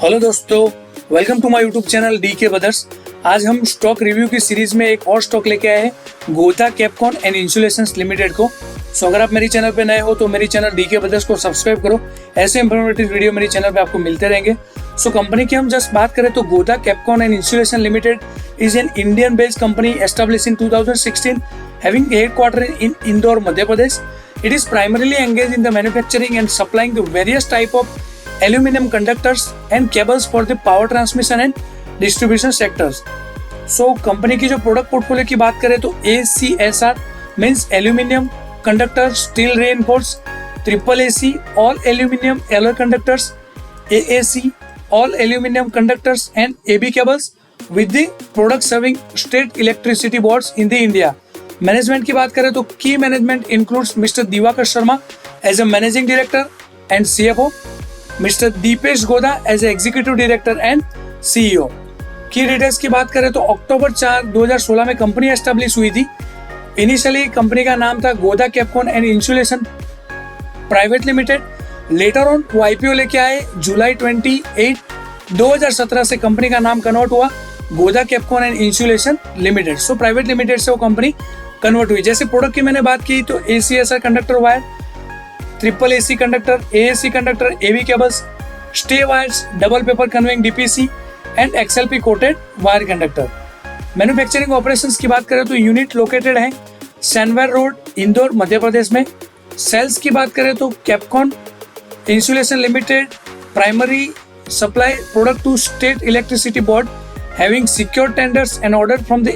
Hello दोस्तों, welcome to my YouTube channel DK Brothers. आज हम स्टॉक रिव्यू की सीरीज में एक और स्टॉक लेके आए हैं, गोता कैपकॉन एंड इंसुलेशंस लिमिटेड को। सो अगर आप मेरी चैनल पे नए हो तो मेरी चैनल डीके ब्रदर्स को सब्सक्राइब करो। ऐसे इंफॉर्मेटिव वीडियो मेरी चैनल पे आपको मिलते रहेंगे। सो कंपनी की हम जस्ट बात करें तो Goda Capcon and insulation limited is an Indian based company established in 2016 having headquarter in Indore, Madhya Pradesh. It is primarily engaged in the manufacturing and supplying the various type of aluminum conductors and cables for the power transmission and distribution sectors. So company की जो product portfolio की बात करें तो ACSR means aluminum conductors, steel reinforced, triple AC all aluminum alloy conductors, AAC all aluminum conductors and AB cables with the product serving state electricity boards in the India. Management की बात करें तो की management includes mister Diwakar Sharma as a managing director and CFO, mister Deepesh Goda as a executive director and CEO। की details की बात करें तो अक्टूबर 4, 2016 में कंपनी एस्टेब्लिश हुई थी। इनिशियली कंपनी का नाम था Goda Capcon and insulation private limited. Later on वो IPO लेके आए जुलाई 28, 2017 से कंपनी का नाम कन्वर्ट हुआ Goda Capcon and insulation limited. So private limited से वो कंपनी कन्वर्ट हुई। जैसे प्रोडक्ट की मैंने बात की तो ACSR conductor wire, triple AC conductor, AAC conductor, AB cables, stay wires, double paper conveying DPC and XLP coated wire conductor. Manufacturing operations की बात करें तो यूनिट लोकेटेड है सैनवेर रोड, इंदौर, मध्य प्रदेश में। सेल्स की बात करें तो Capcon insulation limited primary supply product to state electricity board having secured tenders and order from the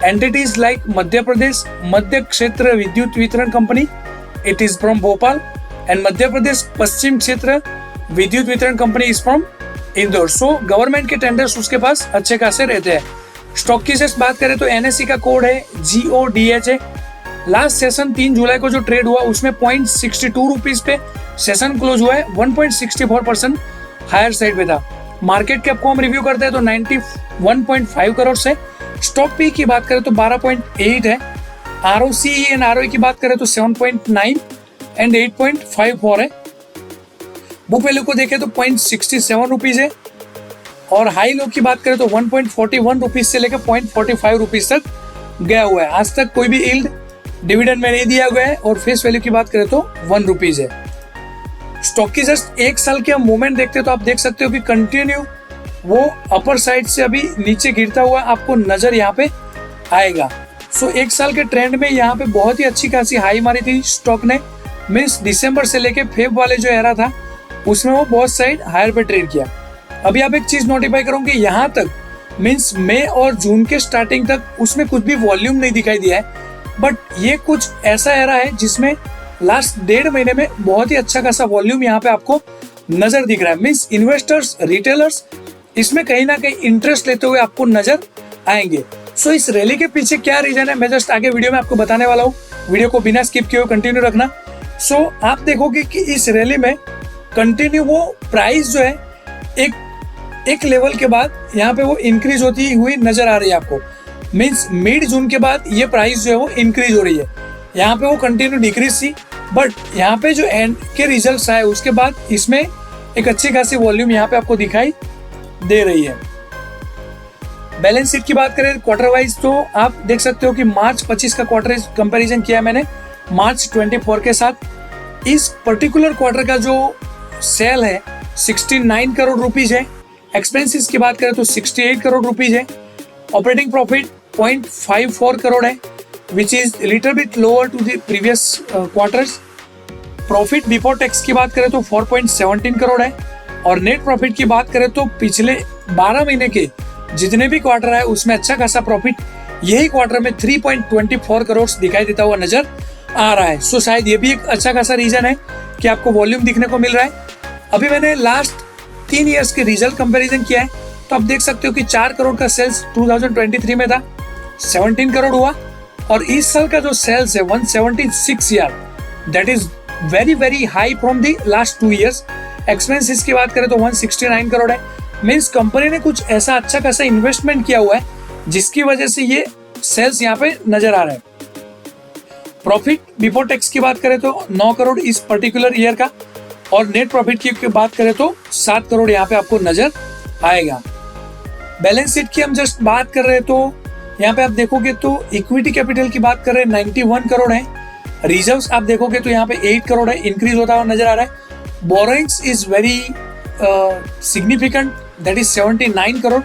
entities like Madhya Pradesh Madhya Kshetra Vidyut Vitran Company, it is from Bhopal, and Madhya Pradesh Paschim Kshetra Vidyut Vitran Company is from Indore. So government के tenders उसके पास अच्छे खासे रहते हैं। Stock की just बात करें तो NSE का कोड है GODHA। लास्ट सेशन 3 जुलाई को जो ट्रेड हुआ उसमें 0.62 रुपीज पे सेशन क्लोज हुआ है, 1.64% हायर साइड पे था। मार्केट कैप को हम रिव्यू करते हैं तो 91.5 करोड़ से। स्टॉक पी की बात करें तो 12.8 है। ROCE एंड ROE की बात करें तो 7.9 एंड 8.54 है। बुक वैल्यू को देखें तो 0.67 रुपीज है और हाई लो की बात करें तो 1.41 रुपीज से लेकर 0.45 रुपीज तक गया हुआ है। आज तक कोई भी यील्ड डिविडेंड में नहीं दिया गया है और फेस वैल्यू की बात करें तो 1 रुपीज है। स्टॉक की जस्ट 1 साल के हम मूवमेंट देखते हैं तो आप देख सकते हो कि कंटिन्यू वो अपर साइड से अभी नीचे गिरता हुआ आपको नजर यहाँ पे आएगा। सो 1 साल के ट्रेंड में यहाँ पे बहुत ही अच्छी खासी हाई मारी थी स्टॉक ने। मीन्स दिसंबर से लेके फेब वाले जो एरा था उसमें वो बहुत साइड हायर पे ट्रेड किया। अभी आप एक चीज नोटिफाई करोगे, यहाँ तक मीन्स मई और जून के स्टार्टिंग तक उसमें कुछ भी वॉल्यूम नहीं दिखाई दिया है। बट ये कुछ ऐसा एरा है जिसमें लास्ट 1.5 महीने में बहुत ही अच्छा खासा वॉल्यूम यहाँ पे आपको नजर दिख रहा है। मीन्स इन्वेस्टर्स, रिटेलर्स इसमें कहीं ना कहीं इंटरेस्ट लेते हुए आपको नजर आएंगे। सो इस रैली के पीछे क्या रीजन है मैं जस्ट आगे वीडियो में आपको बताने वाला हूँ। वीडियो को बिना स्किप किए हुए कंटिन्यू रखना। सो आप देखोगे कि इस रैली में कंटिन्यू वो प्राइस जो है एक लेवल के बाद यहाँ पे वो इंक्रीज होती हुई नजर आ रही है आपको। मीन्स मिड जून के बाद ये प्राइस जो है वो इंक्रीज हो रही है। यहाँ पे वो कंटिन्यू डिक्रीज थी बट यहाँ पे जो एंड के रिजल्ट्स आए उसके बाद इसमें एक अच्छी खासी वॉल्यूम यहाँ पे आपको दिखाई दे रही है। बैलेंस शीट की बात करें क्वार्टर वाइज तो आप देख सकते हो कि मार्च 25 का क्वार्टर कंपैरिजन किया मैंने मार्च 24 के साथ। इस पर्टिकुलर क्वार्टर का जो सेल है 69 करोड़ रुपीज है। एक्सपेंसेस की बात करें तो 68 करोड़ रुपीज है। ऑपरेटिंग प्रॉफिट 0.54 करोड़ है which is a little bit lower to the previous quarters. Profit before tax की बात करें तो 4.17 करोड़ है और नेट प्रॉफिट की बात करें तो पिछले 12 महीने के जितने भी क्वार्टर है उसमें अच्छा खासा प्रॉफिट यही क्वार्टर में 3.24 करोड़ दिखाई देता हुआ नजर आ रहा है। सो शायद ये भी एक अच्छा खासा रीजन है कि आपको वॉल्यूम दिखने को मिल रहा है। अभी मैंने लास्ट 3 ईयर्स के रिजल्ट कंपेरिजन किया है तो आप देख सकते हो कि 4 करोड़ का सेल्स 2023 में था, 17 करोड़ हुआ और इस साल का जो सेल्स है 176 year, that is very very high from the last 2 years. Expenses की बात करें तो 169 करोड़ है। मीन्स कंपनी ने कुछ ऐसा अच्छा खासा इन्वेस्टमेंट किया हुआ है जिसकी वजह से ये सेल्स यहाँ पे नजर आ रहा है। प्रॉफिट बिफोर टैक्स की बात करें तो 9 करोड़ इस पर्टिकुलर ईयर का और नेट प्रॉफिट की बात करें तो 7 करोड़ यहाँ पे आपको नजर आएगा। बैलेंस शीट की हम जस्ट बात कर रहे हैं तो यहाँ पे आप देखोगे तो इक्विटी कैपिटल की बात कर रहे हैं 91 करोड़ है। रिजर्व्स आप देखोगे तो यहाँ पे 8 करोड़ है, इंक्रीज होता हुआ नजर आ रहा है। Borrowings is very significant, that is 79 crore.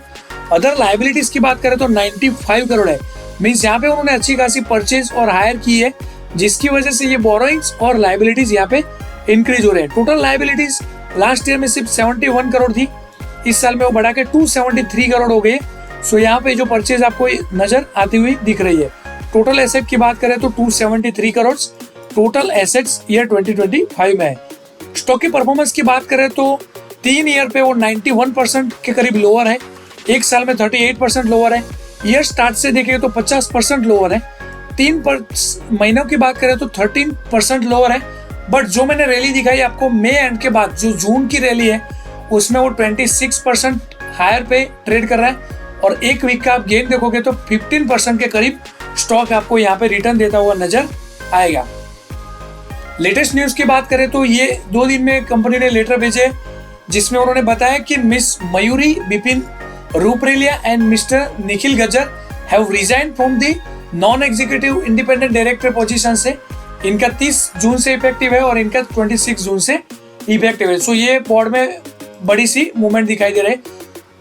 Other liabilities की बात करें तो 95 करोड़ है। मीन्स यहाँ पे उन्होंने अच्छी खासी परचेज और हायर की है, जिसकी वजह से ये बोरोइंग्स और लाइबिलिटीज यहाँ पे इंक्रीज हो रहे हैं। टोटल लाइबिलिटीज लास्ट ईयर में सिर्फ 71 करोड़ थी, इस साल में वो बढ़ा के 273 करोड़ हो गई है। सो यहाँ पे जो परचेज आपको नजर आती हुई दिख रही है। टोटल एसेट की बात करें तो 273 करोड़ टोटल एसेट्स ईयर 2025 में है। स्टॉक की परफॉर्मेंस की बात करें तो 3 ईयर पे वो 91% के करीब लोअर है, एक साल में 38% लोअर है। ईयर स्टार्ट से देखेंगे तो 50% लोअर है। 3 महीनों की बात करें तो 13% लोअर है। बट जो मैंने रैली दिखाई आपको मई एंड के बाद, जो जून की रैली है उसमें वो 26% हायर पे ट्रेड कर रहा है। और एक वीक का आप गेन देखोगे तो 15% के करीब स्टॉक आपको यहाँ पे रिटर्न देता हुआ नजर आएगा। लेटेस्ट न्यूज की बात करें तो ये 2 दिन में कंपनी ने लेटर भेजे जिसमें उन्होंने बताया कि miss Mayuri Bipin Ruparelia and mister Nikhil Gajjar have resign from the non executive independent director position से। इनका 30 जून से इफेक्टिव है और इनका 26 जून से इफेक्टिव है। सो ये बोर्ड में बड़ी सी मूवमेंट दिखाई दे रहे हैं।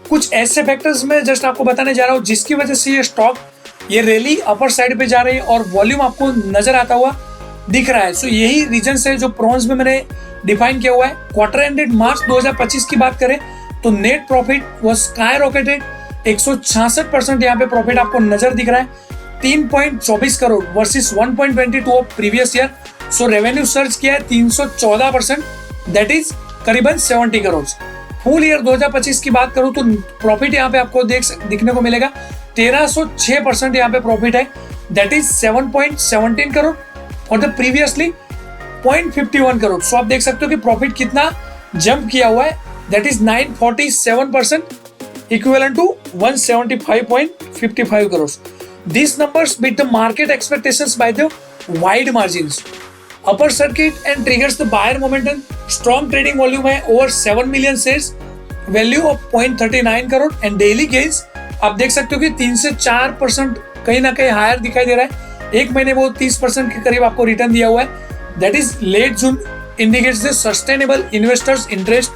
कुछ ऐसे फैक्टर्स में जस्ट आपको बताने जा रहा हूँ जिसकी वजह से ये स्टॉक ये रैली अपर साइड पे जा रही है और वॉल्यूम आपको नजर आता हुआ दिख रहा है। सो यही रीजन है जो प्रॉन्स में मैंने डिफाइन किया हुआ है। क्वार्टर एंडेड मार्च 2025 की बात करें तो नेट प्रॉफिट वो स्काई रॉकेटेड 166% यहाँ पे प्रॉफिट आपको नजर दिख रहा है, 3.24 crore versus 1.22 of previous year. So revenue search किया है 314%, दैट इज करीबन 70 करोड़। फुल ईयर 2025 की बात करूं तो प्रॉफिट यहाँ पे आपको दिखने को मिलेगा 1306% यहाँ पे प्रॉफिट है, दैट इज 7.17 करोड़ और द प्रीवियसली 0.51 करोड़। सो आप देख सकते हो कि प्रॉफिट कितना जंप किया हुआ है, that is 947% equivalent to 175.55 crore. These numbers beat the market expectations by the wide margins. Upper circuit and triggers the buyer momentum. Strong trading volume है over 7 million shares, value of 0.39 crore and daily gains आप देख सकते हो कि 3 से 4% कहीं ना कहीं हायर दिखाई दे रहा है। एक महीने वो 30% के करीब आपको रिटर्न दिया हुआ है, that is late June indicates the sustainable investors interest.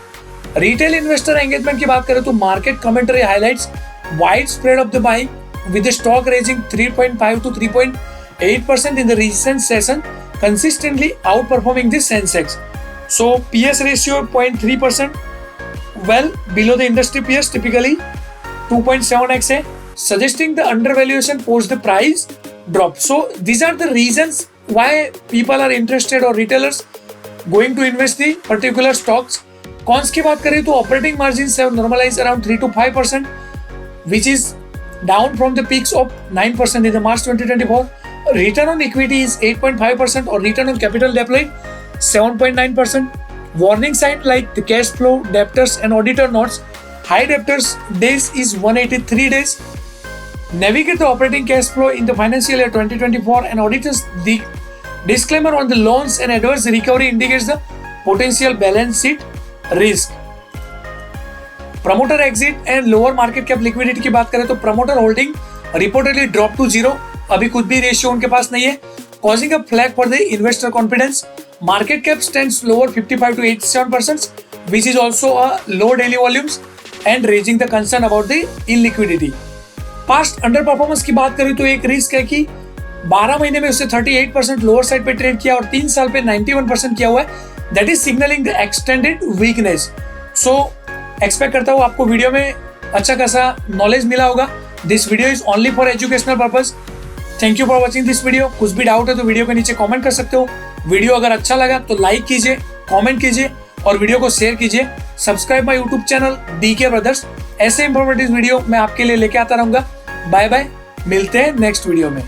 Retail investor engagement की बात करें तो market commentary highlights wide spread of the buying with the stock raising 3.5 to 3.8% in the recent session, consistently outperforming the Sensex. So PS ratio 0.3%, well below the industry peers, typically 2.7x है, suggesting the undervaluation post the price drop. So these are the reasons why people are interested or retailers going to invest the particular stocks. Cons की बात करें तो operating margins have normalized around 3 to 5%, which is down from the peaks of 9% in the March 2024. Return on equity is 8.5% or return on capital deployed 7.9%. Warning sign like the cash flow, debtors and auditor notes. High debtors days is 183 days. Navigate the operating cash flow in the financial year 2024 and auditors the disclaimer on the loans and adverse recovery indicates the potential balance sheet risk. Promoter exit and lower market cap liquidity की बात करें तो promoter holding reportedly drop to 0, अभी कुछ भी ratio उनके पास नहीं है, causing a flag for the investor confidence. Market cap stands lower 55 to 87%, which is also a low daily volumes and raising the concern about the illiquidity. Past under performance की बात करें तो एक रिस्क है कि 12 महीने में उससे 38% लोअर साइड पे ट्रेड किया और 3 साल पे 91% किया हुआ है, that is signalling the extended weakness. So expect करता हूँ आपको वीडियो में अच्छा खासा नॉलेज मिला होगा। This video is only for educational purpose. Thank you for watching this video. कुछ भी डाउट है तो वीडियो के नीचे कमेंट कर सकते हो। वीडियो अगर अच्छा लगा तो लाइक कीजिए, कमेंट कीजिए और वीडियो को शेयर कीजिए। Subscribe my YouTube channel DK Brothers. ऐसे इंफॉर्मेटिव वीडियो मैं आपके लिए लेके आता रहूंगा। बाय बाय, मिलते हैं नेक्स्ट वीडियो में।